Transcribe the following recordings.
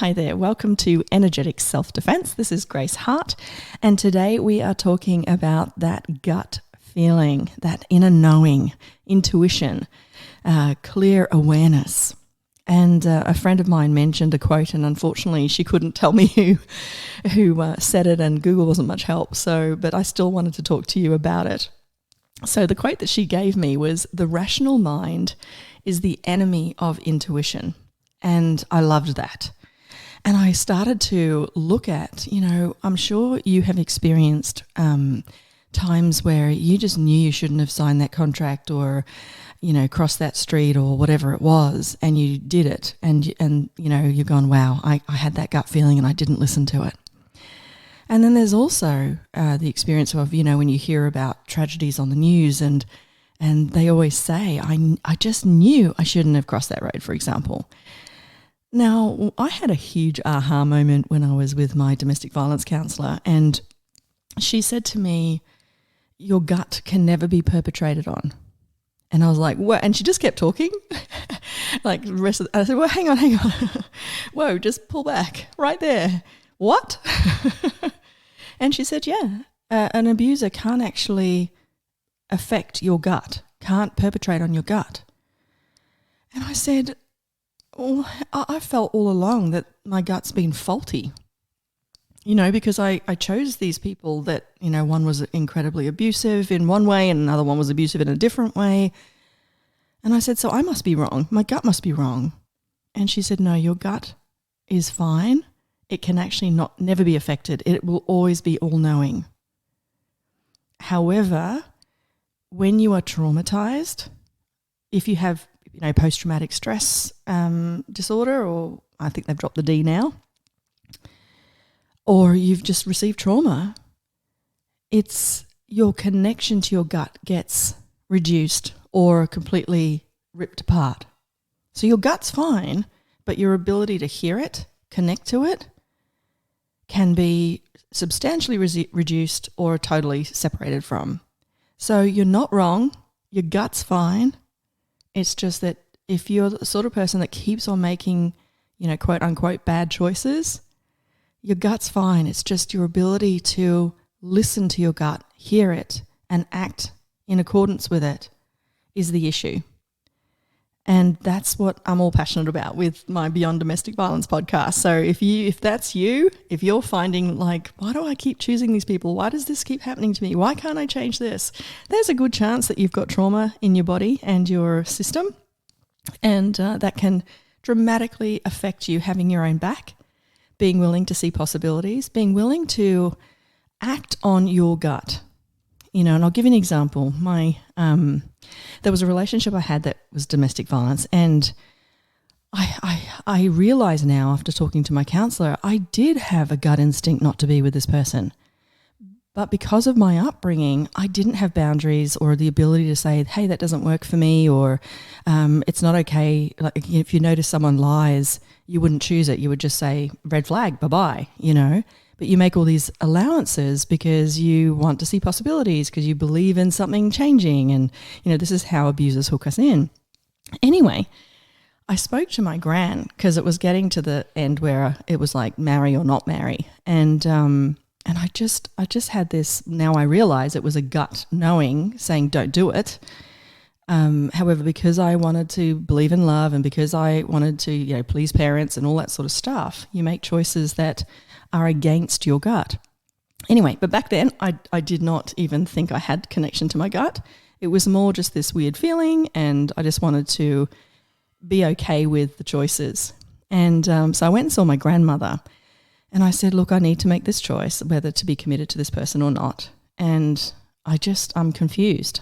Hi there, welcome to Energetic Self-Defense. This is Grace Hart, and today we are talking about that gut feeling, that inner knowing, intuition, clear awareness. And a friend of mine mentioned a quote, and unfortunately she couldn't tell me who said it, and Google wasn't much help. But I still wanted to talk to you about it. So the quote that she gave me was, "The rational mind is the enemy of intuition." And I loved that. And I started to look at, I'm sure you have experienced times where you just knew you shouldn't have signed that contract or, crossed that street or whatever it was, and you did it. And you're going, wow, I had that gut feeling and I didn't listen to it. And then there's also the experience of, when you hear about tragedies on the news and they always say, I just knew I shouldn't have crossed that road, for example. Now, I had a huge aha moment when I was with my domestic violence counsellor, and she said to me, "Your gut can never be perpetrated on." And I was like, what? And she just kept talking. Like the rest of I said, well, hang on. Whoa, just pull back right there. What? And she said, yeah, an abuser can't actually affect your gut, can't perpetrate on your gut. And I said, well, I felt all along that my gut's been faulty, because I chose these people that, one was incredibly abusive in one way and another one was abusive in a different way. And I said, so I must be wrong. My gut must be wrong. And she said, no, your gut is fine. It can actually never be affected. It will always be all-knowing. However, when you are traumatized, if you have post-traumatic stress disorder, or I think they've dropped the D now, or you've just received trauma, it's your connection to your gut gets reduced or completely ripped apart. So your gut's fine, but your ability to hear it, connect to it, can be substantially reduced or totally separated from. So you're not wrong, your gut's fine. It's just that if you're the sort of person that keeps on making, quote unquote bad choices, your gut's fine. It's just your ability to listen to your gut, hear it, and act in accordance with it is the issue. And that's what I'm all passionate about with my Beyond Domestic Violence podcast. So if that's you, if you're finding like, why do I keep choosing these people? Why does this keep happening to me? Why can't I change this? There's a good chance that you've got trauma in your body and your system, and that can dramatically affect you having your own back, being willing to see possibilities, being willing to act on your gut. And I'll give you an example. There was a relationship I had that was domestic violence, and I realise now after talking to my counsellor, I did have a gut instinct not to be with this person. But because of my upbringing, I didn't have boundaries or the ability to say, hey, that doesn't work for me, or it's not okay. Like if you notice someone lies, you wouldn't choose it. You would just say, red flag, bye-bye, But you make all these allowances because you want to see possibilities, because you believe in something changing. And, this is how abusers hook us in. Anyway, I spoke to my gran because it was getting to the end where it was like marry or not marry. And I just had this, now I realize it was a gut knowing saying don't do it. However, because I wanted to believe in love and because I wanted to, please parents and all that sort of stuff, you make choices that are against your gut. Anyway, but back then I did not even think I had connection to my gut. It was more just this weird feeling, and I just wanted to be okay with the choices. And so I went and saw my grandmother, and I said, look, I need to make this choice, whether to be committed to this person or not. And I'm confused.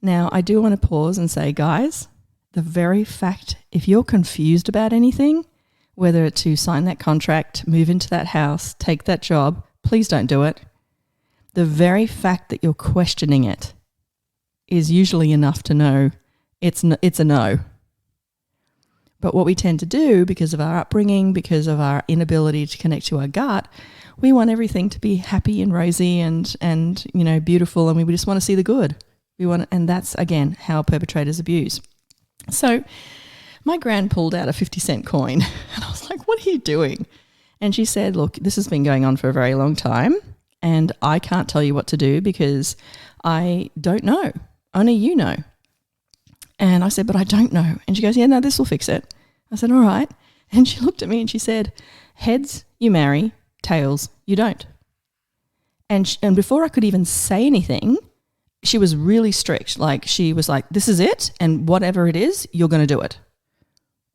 Now, I do want to pause and say, guys, the very fact, if you're confused about anything, whether to sign that contract, move into that house, take that job, please don't do it. The very fact that you're questioning it is usually enough to know it's a no. But what we tend to do, because of our upbringing, because of our inability to connect to our gut, we want everything to be happy and rosy and beautiful, and we just want to see the good. And that's, again, how perpetrators abuse. So my gran pulled out a 50-cent coin, and I was like, what are you doing? And she said, look, this has been going on for a very long time and I can't tell you what to do because I don't know. Only you know. And I said, but I don't know. And she goes, yeah, no, this will fix it. I said, all right. And she looked at me and she said, heads, you marry, tails, you don't. And before I could even say anything, she was really strict. Like, she was like, this is it, and whatever it is, you're going to do it.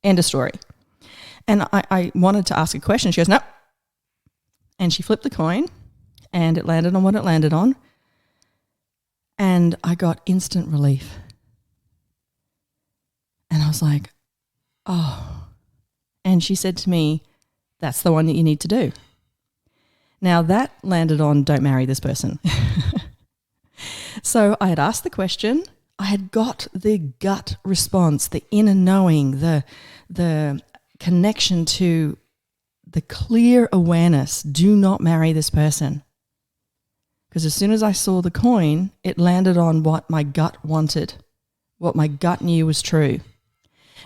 End of story. And I wanted to ask a question. She goes, no. And she flipped the coin and it landed on what it landed on. And I got instant relief. And I was like, oh. And she said to me, that's the one that you need to do. Now that landed on don't marry this person. So I had asked the question. I had got the gut response, the inner knowing, the connection to the clear awareness, do not marry this person. Because as soon as I saw the coin, it landed on what my gut wanted, what my gut knew was true.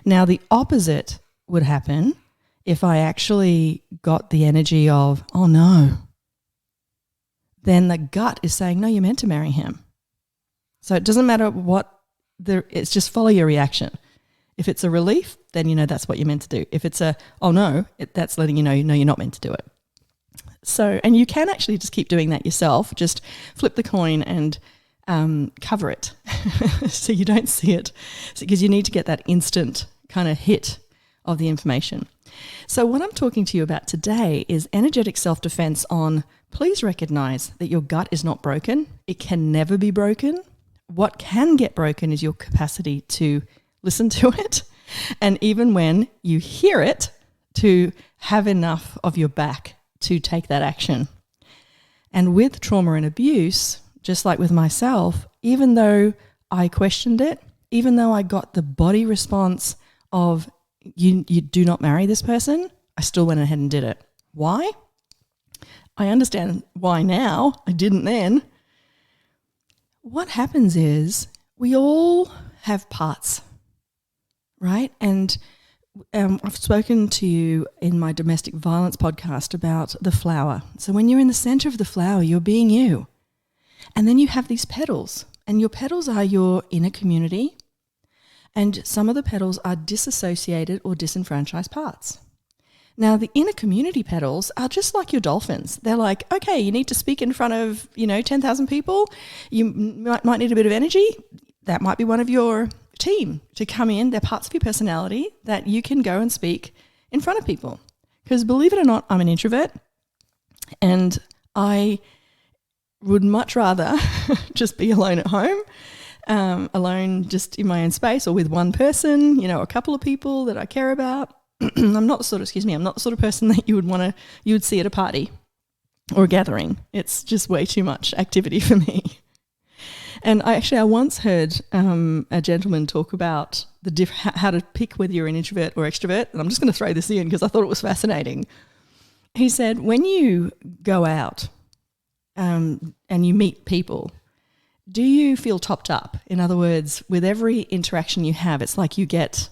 Now the opposite would happen if I actually got the energy of, oh no, then the gut is saying, no, you're meant to marry him. So it doesn't matter it's just follow your reaction. If it's a relief, then you know that's what you're meant to do. If it's a, oh no, that's letting you know you're not meant to do it. So, and you can actually just keep doing that yourself. Just flip the coin and cover it so you don't see it, because you need to get that instant kind of hit of the information. So what I'm talking to you about today is energetic self-defense on, please recognize that your gut is not broken. It can never be broken. What can get broken is your capacity to listen to it, and even when you hear it, to have enough of your back to take that action. And with trauma and abuse, just like with myself, even though I questioned it, even though I got the body response of you do not marry this person, I still went ahead and did it. Why? I understand why now. I didn't then. What happens is we all have parts, right? And I've spoken to you in my domestic violence podcast about the flower. So when you're in the center of the flower, you're being you. And then you have these petals, and your petals are your inner community, and some of the petals are disassociated or disenfranchised parts. Now, the inner community petals are just like your dolphins. They're like, okay, you need to speak in front of, 10,000 people. You might need a bit of energy. That might be one of your team to come in. They're parts of your personality that you can go and speak in front of people. Because believe it or not, I'm an introvert, and I would much rather just be alone at home, alone just in my own space, or with one person, a couple of people that I care about. I'm not the sort of person that you would see at a party or a gathering. It's just way too much activity for me. And I once heard a gentleman talk about how to pick whether you're an introvert or extrovert. And I'm just going to throw this in because I thought it was fascinating. He said, when you go out and you meet people, do you feel topped up? In other words, with every interaction you have, it's like you get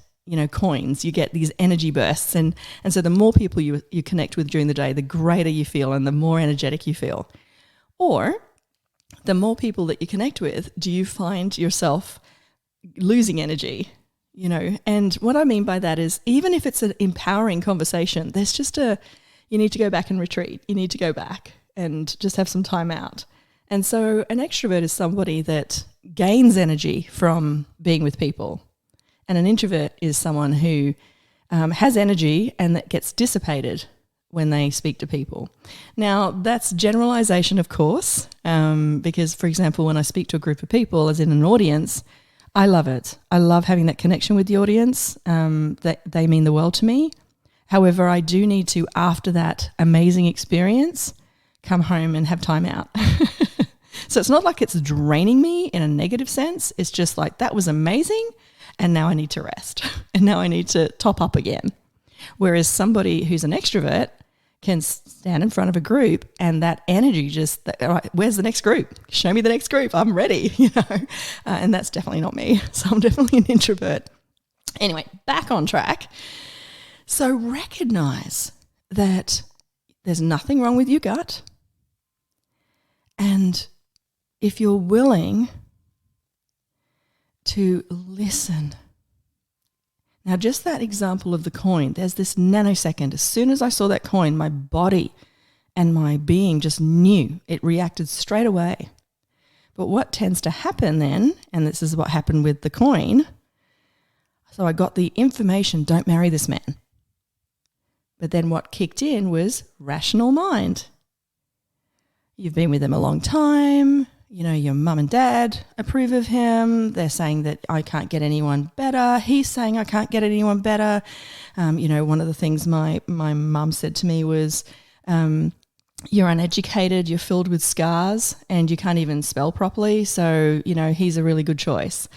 coins, you get these energy bursts. And so the more people you connect with during the day, the greater you feel and the more energetic you feel. Or the more people that you connect with, do you find yourself losing energy? And what I mean by that is, even if it's an empowering conversation, there's just you need to go back and retreat. You need to go back and just have some time out. And so an extrovert is somebody that gains energy from being with people. And an introvert is someone who has energy and that gets dissipated when they speak to people. Now, that's generalization, of course, because, for example, when I speak to a group of people, as in an audience, I love it. I love having that connection with the audience. That they mean the world to me. However, I do need to, after that amazing experience, come home and have time out. So it's not like it's draining me in a negative sense. It's just like, that was amazing, and now I need to rest, and now I need to top up again. Whereas somebody who's an extrovert can stand in front of a group, and that energy just, all right, where's the next group? Show me the next group. I'm ready, and that's definitely not me. So I'm definitely an introvert. Anyway, back on track. So recognize that there's nothing wrong with your gut. And if you're willing to listen. Now, just that example of the coin, there's this nanosecond. As soon as I saw that coin, my body and my being just knew. It reacted straight away. But what tends to happen then, and this is what happened with the coin, so I got the information, don't marry this man. But then what kicked in was rational mind. You've been with him a long time. You know, your mum and dad approve of him. They're saying that I can't get anyone better. He's saying I can't get anyone better. One of the things my mum said to me was, you're uneducated, you're filled with scars, and you can't even spell properly. So, he's a really good choice.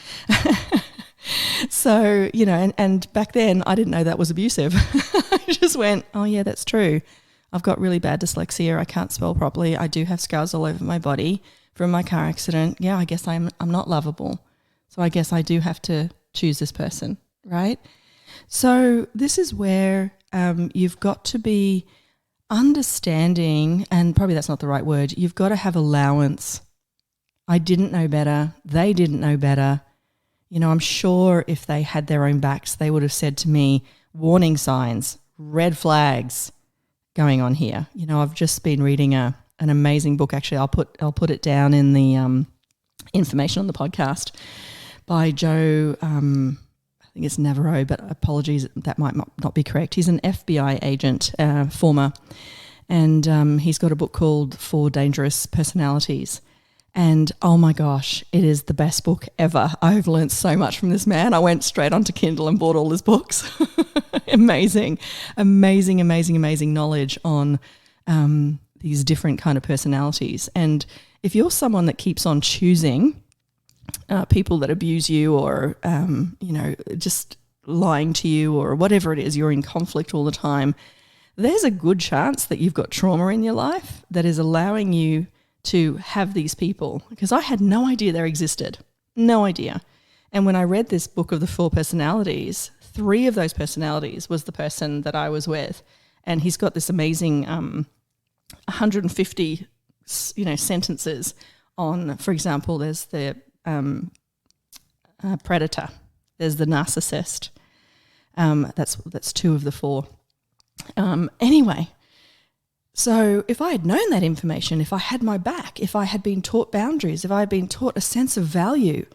So, and back then I didn't know that was abusive. I just went, oh yeah, that's true. I've got really bad dyslexia. I can't spell properly. I do have scars all over my body from my car accident. Yeah, I guess I'm not lovable. So I guess I do have to choose this person, right? So this is where you've got to be understanding, and probably that's not the right word. You've got to have allowance. I didn't know better. They didn't know better. I'm sure if they had their own backs, they would have said to me, warning signs, red flags going on here. I've just been reading an amazing book. Actually, I'll put it down in the information on the podcast by Joe, I think it's Navarro, but apologies, that might not be correct. He's an FBI agent, former, and he's got a book called 4 Dangerous Personalities. And oh my gosh, it is the best book ever. I've learned so much from this man. I went straight onto Kindle and bought all his books. Amazing knowledge on these different kind of personalities. And if you're someone that keeps on choosing people that abuse you or, just lying to you or whatever it is, you're in conflict all the time, there's a good chance that you've got trauma in your life that is allowing you to have these people, because I had no idea they existed. No idea. And when I read this book of the 4 personalities, 3 of those personalities was the person that I was with. And he's got this amazing 150 sentences on, for example, there's the predator, there's the narcissist. That's 2 of the 4. Anyway, so if I had known that information, if I had my back, if I had been taught boundaries, if I had been taught a sense of value,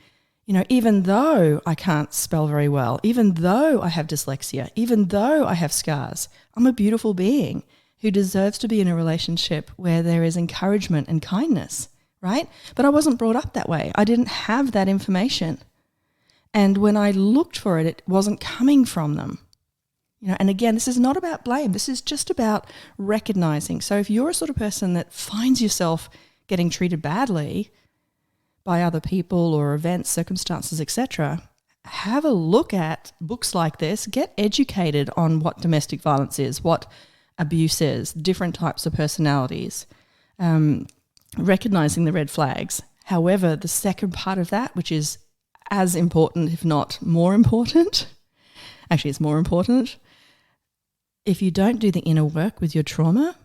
even though I can't spell very well, even though I have dyslexia, even though I have scars, I'm a beautiful being who deserves to be in a relationship where there is encouragement and kindness, right? But I wasn't brought up that way. I didn't have that information. And when I looked for it, it wasn't coming from them. And again, this is not about blame. This is just about recognizing. So if you're a sort of person that finds yourself getting treated badly by other people or events, circumstances, etc., have a look at books like this. Get educated on what domestic violence is, what abuse is, different types of personalities, recognizing the red flags. However, the second part of that, which is as important, if not more important, actually it's more important, if you don't do the inner work with your trauma,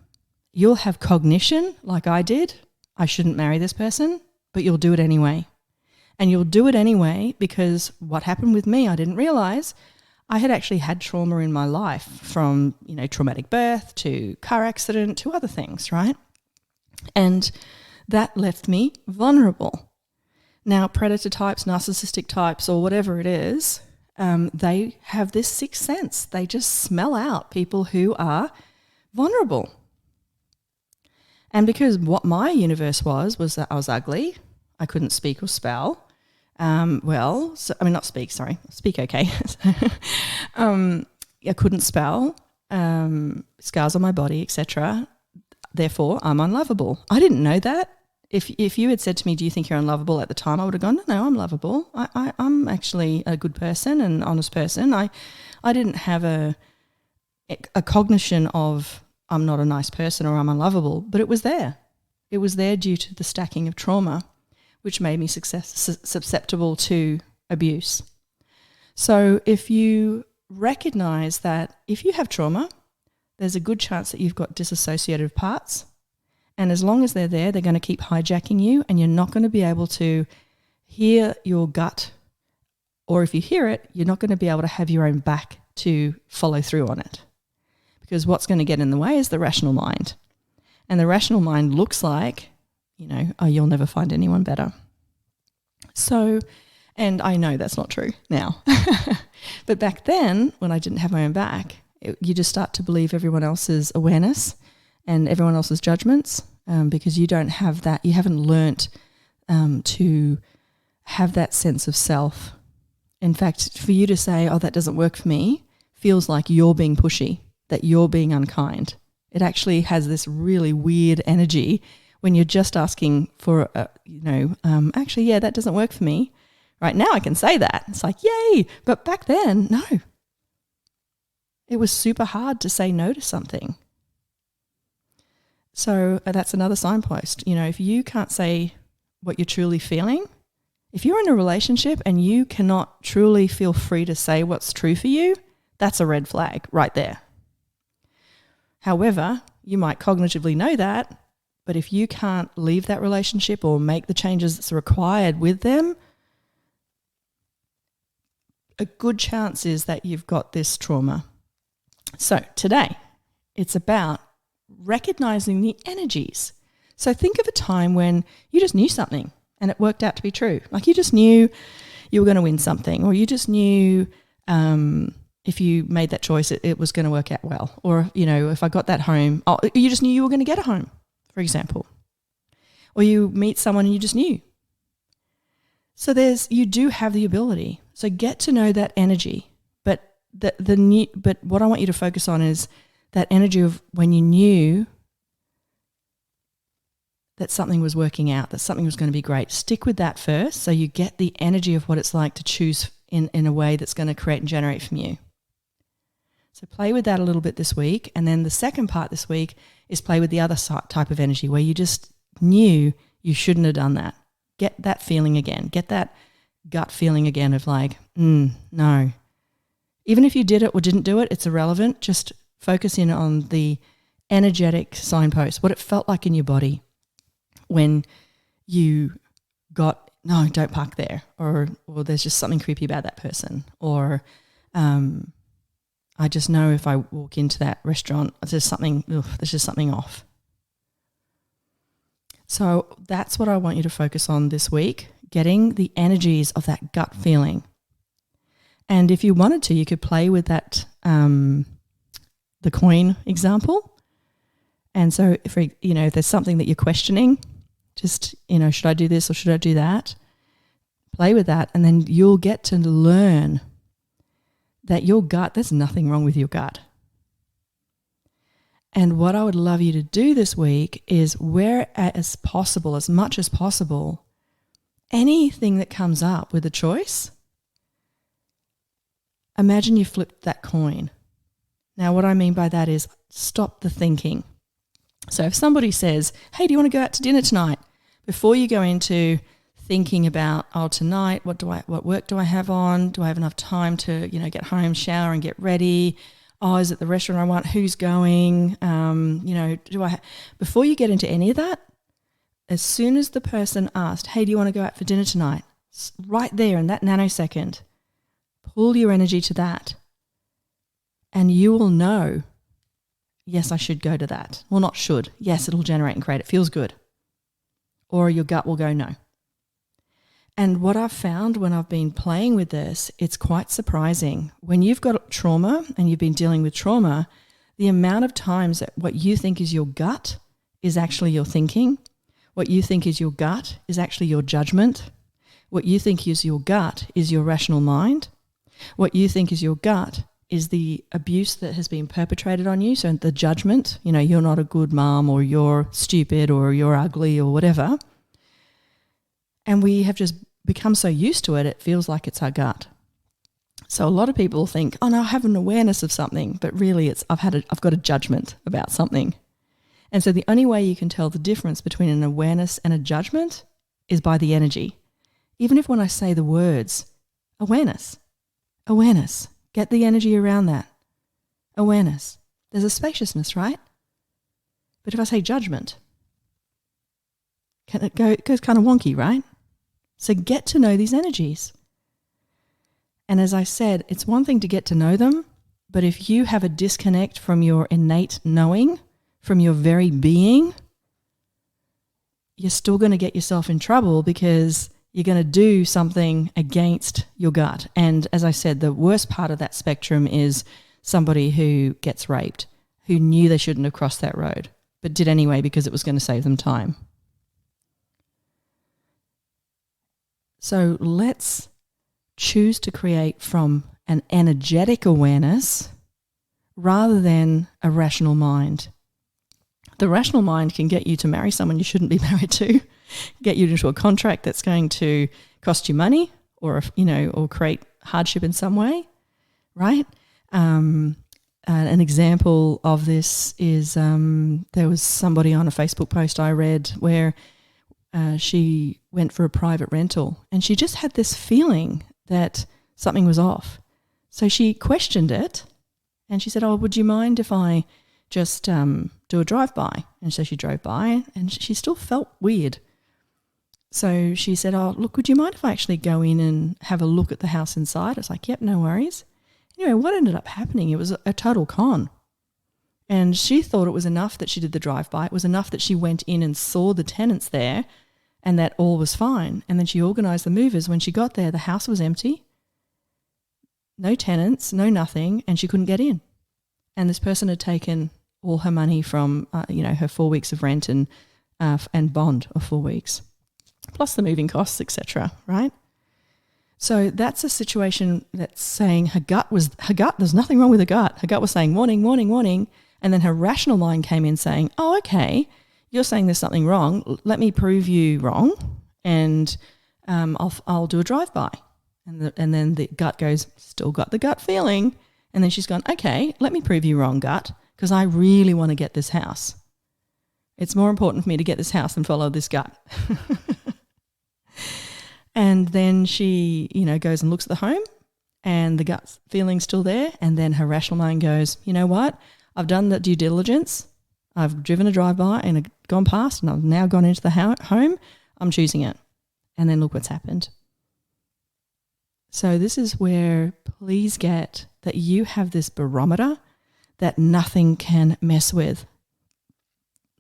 you'll have cognition like I did. I shouldn't marry this person, but you'll do it anyway. And you'll do it anyway because what happened with me, I didn't realize. I had actually had trauma in my life from, traumatic birth to car accident to other things, right? And that left me vulnerable. Now, predator types, narcissistic types, or whatever it is, they have this sixth sense. They just smell out people who are vulnerable. And because what my universe was that I was ugly, I couldn't speak or spell. Speak okay. I couldn't spell, scars on my body, etc. Therefore, I'm unlovable. I didn't know that. If you had said to me, do you think you're unlovable at the time, I would have gone, no, I'm lovable. I'm actually a good person, an honest person. I didn't have a cognition of I'm not a nice person or I'm unlovable, but it was there. It was there due to the stacking of trauma, which made me susceptible to abuse. So if you recognize that if you have trauma, there's a good chance that you've got disassociative parts. And as long as they're there, they're going to keep hijacking you, and you're not going to be able to hear your gut. Or if you hear it, you're not going to be able to have your own back to follow through on it. Because what's going to get in the way is the rational mind. And the rational mind looks like, oh, you'll never find anyone better. So, and I know that's not true now. But back then, when I didn't have my own back, you just start to believe everyone else's awareness and everyone else's judgments, because you don't have that. You haven't learnt to have that sense of self. In fact, for you to say, oh, that doesn't work for me, feels like you're being pushy, that you're being unkind. It actually has this really weird energy when you're just asking for, actually, yeah, that doesn't work for me. Right now I can say that. It's like, yay. But back then, no. It was super hard to say no to something. So that's another signpost. If you can't say what you're truly feeling, if you're in a relationship and you cannot truly feel free to say what's true for you, that's a red flag right there. However, you might cognitively know that, but if you can't leave that relationship or make the changes that's required with them, a good chance is that you've got this trauma. So today, it's about recognizing the energies. So think of a time when you just knew something and it worked out to be true. Like you just knew you were going to win something, or you just knew if you made that choice, it was going to work out well. Or, if I got that home, you just knew you were going to get a home, for example. Or you meet someone and you just knew. So you do have the ability. So get to know that energy. But but what I want you to focus on is that energy of when you knew that something was working out, that something was going to be great. Stick with that first so you get the energy of what it's like to choose in a way that's going to create and generate from you. So play with that a little bit this week. And then the second part this week is play with the other type of energy where you just knew you shouldn't have done that. Get that feeling again. Get that gut feeling again of like, no. Even if you did it or didn't do it, it's irrelevant. Just focus in on the energetic signpost, what it felt like in your body when you got, no, don't park there, or there's just something creepy about that person, or I just know if I walk into that restaurant, there's just something off. So that's what I want you to focus on this week, getting the energies of that gut feeling. And if you wanted to, you could play with that, the coin example. And so if there's something that you're questioning, just, should I do this or should I do that? Play with that, and then you'll get to learn that your gut, there's nothing wrong with your gut. And what I would love you to do this week is as much as possible, anything that comes up with a choice, imagine you flipped that coin. Now, what I mean by that is stop the thinking. So if somebody says, hey, do you want to go out to dinner tonight? Before you go into thinking about, tonight, what work do I have on? Do I have enough time to, get home, shower and get ready? Is it the restaurant I want? Who's going? Before you get into any of that, as soon as the person asked, hey, do you want to go out for dinner tonight? Right there in that nanosecond, pull your energy to that, and you will know, yes, I should go to that. Well, not should. Yes, it'll generate and create. It feels good. Or your gut will go, no. And what I've found when I've been playing with this, it's quite surprising. When you've got trauma and you've been dealing with trauma, the amount of times that what you think is your gut is actually your thinking. What you think is your gut is actually your judgment. What you think is your gut is your rational mind. What you think is your gut is the abuse that has been perpetrated on you. So the judgment, you're not a good mom, or you're stupid, or you're ugly, or whatever. And we have just become so used to it, it feels like it's our gut. So a lot of people think, oh no, I have an awareness of something, but really I've got a judgment about something. And so the only way you can tell the difference between an awareness and a judgment is by the energy. Even if when I say the words, awareness, Get the energy around that. Awareness. There's a spaciousness, right? But if I say judgment, it goes kind of wonky, right? So get to know these energies. And as I said, it's one thing to get to know them, but if you have a disconnect from your innate knowing, from your very being, you're still going to get yourself in trouble because you're going to do something against your gut. And as I said, the worst part of that spectrum is somebody who gets raped, who knew they shouldn't have crossed that road, but did anyway because it was going to save them time. So let's choose to create from an energetic awareness rather than a rational mind. The rational mind can get you to marry someone you shouldn't be married to, get you into a contract that's going to cost you money or create hardship in some way, right? An example of this is there was somebody on a Facebook post I read where she went for a private rental and she just had this feeling that something was off. So she questioned it and she said, "Oh, would you mind if I just do a drive-by?" And so she drove by and she still felt weird. So she said, "Oh, look, would you mind if I actually go in and have a look at the house inside?" I was like, "Yep, no worries." Anyway, what ended up happening, it was a total con. And she thought it was enough that she did the drive-by. It was enough that she went in and saw the tenants there and that all was fine. And then she organised the movers. When she got there, the house was empty, no tenants, no nothing, and she couldn't get in. And this person had taken all her money from, her 4 weeks of rent and bond of 4 weeks, plus the moving costs, etc., right? So that's a situation that's saying her gut, there's nothing wrong with her gut. Her gut was saying, warning, warning, warning. And then her rational mind came in saying, "Oh, okay, you're saying there's something wrong. Let me prove you wrong, and I'll do a drive-by." And then the gut goes, "Still got the gut feeling." And then she's gone, "Okay, let me prove you wrong, gut, because I really want to get this house. It's more important for me to get this house than follow this gut." And then she, goes and looks at the home and the gut feeling's still there. And then her rational mind goes, "You know what? I've done the due diligence. I've driven a drive-by and gone past and I've now gone into the home. I'm choosing it." And then look what's happened. So this is where please get that you have this barometer that nothing can mess with.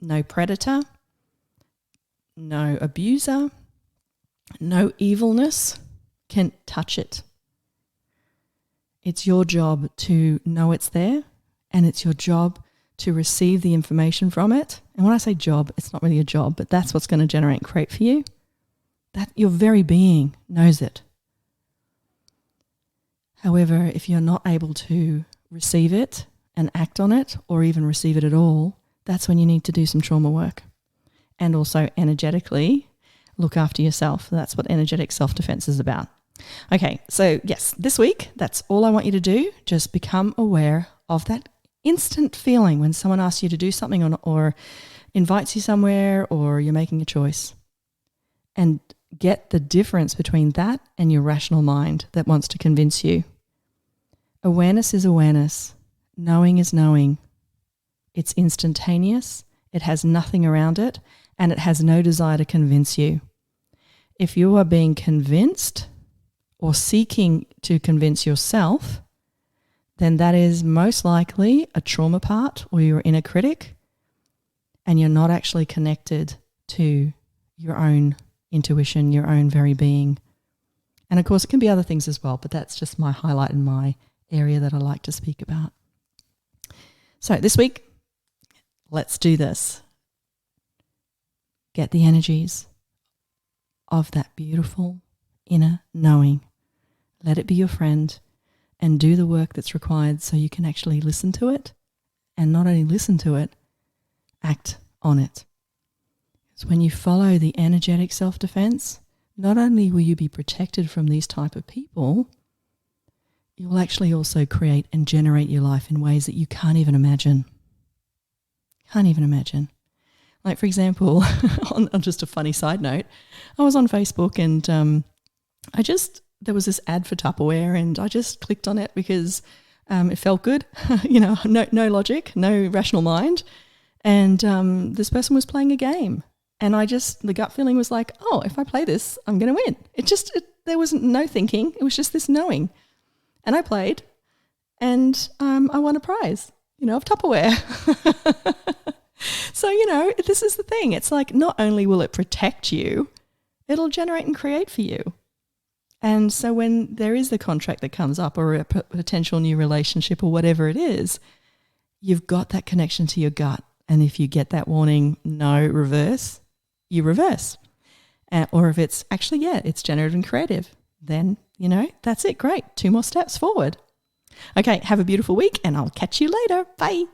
No predator, no abuser, no evilness can touch it. It's your job to know it's there, and it's your job to receive the information from it. And when I say job, it's not really a job, but that's what's going to generate and create for you. That your very being knows it. However, if you're not able to receive it and act on it, or even receive it at all, that's when you need to do some trauma work. And also energetically look after yourself. That's what energetic self-defense is about. Okay, so yes, this week, that's all I want you to do. Just become aware of that instant feeling when someone asks you to do something or invites you somewhere or you're making a choice. And get the difference between that and your rational mind that wants to convince you. Awareness is awareness. Knowing is knowing. It's instantaneous. It has nothing around it, and it has no desire to convince you. If you are being convinced or seeking to convince yourself, then that is most likely a trauma part or your inner critic, and you're not actually connected to your own intuition, your own very being. And of course, it can be other things as well, but that's just my highlight in my area that I like to speak about. So this week, let's do this. Get the energies of that beautiful inner knowing. Let it be your friend and do the work that's required so you can actually listen to it, and not only listen to it, act on it. It's when you follow the energetic self-defense, not only will you be protected from these type of people, you will actually also create and generate your life in ways that you can't even imagine. Can't even imagine. Like, for example, on just a funny side note, I was on Facebook and I just there was this ad for Tupperware, and I just clicked on it because it felt good. No logic, no rational mind. And this person was playing a game. And the gut feeling was like, oh, if I play this, I'm going to win. There wasn't no thinking. It was just this knowing. And I played, and I won a prize, of Tupperware. So, this is the thing. It's like, not only will it protect you, it'll generate and create for you. And so when there is the contract that comes up, or a potential new relationship, or whatever it is, you've got that connection to your gut. And if you get that warning, no, reverse, you reverse. Or if it's actually, it's generative and creative, then, that's it. Great. 2 more steps forward. Okay, have a beautiful week, and I'll catch you later. Bye.